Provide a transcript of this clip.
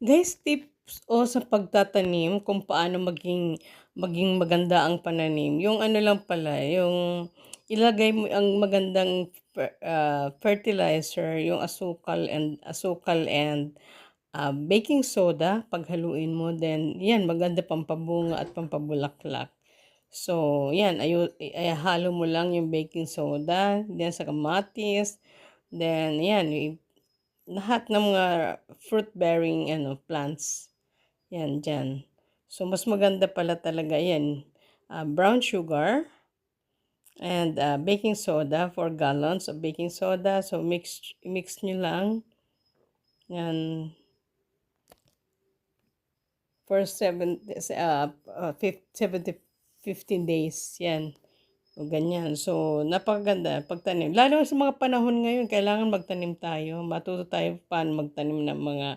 Guys, tips o sa pagtatanim kung paano maging maging maganda ang pananim. Yung ano lang pala, yung ilagay mo ang magandang fertilizer, yung asukal and baking soda, paghaluin mo, then yan maganda pampabunga at pampabulaklak. So, yan halo mo lang yung baking soda, then sa kamatis, then yan lahat ng mga fruit-bearing plants, 'yan diyan. So, mas maganda pala talaga 'yan, brown sugar and baking soda, 4 gallons of baking soda. So, mix niyo lang 'yan for 15 days 'yan, o ganyan. So, napakaganda pagtanim. Lalo sa mga panahon ngayon kailangan magtanim tayo, matuto tayo paano magtanim ng mga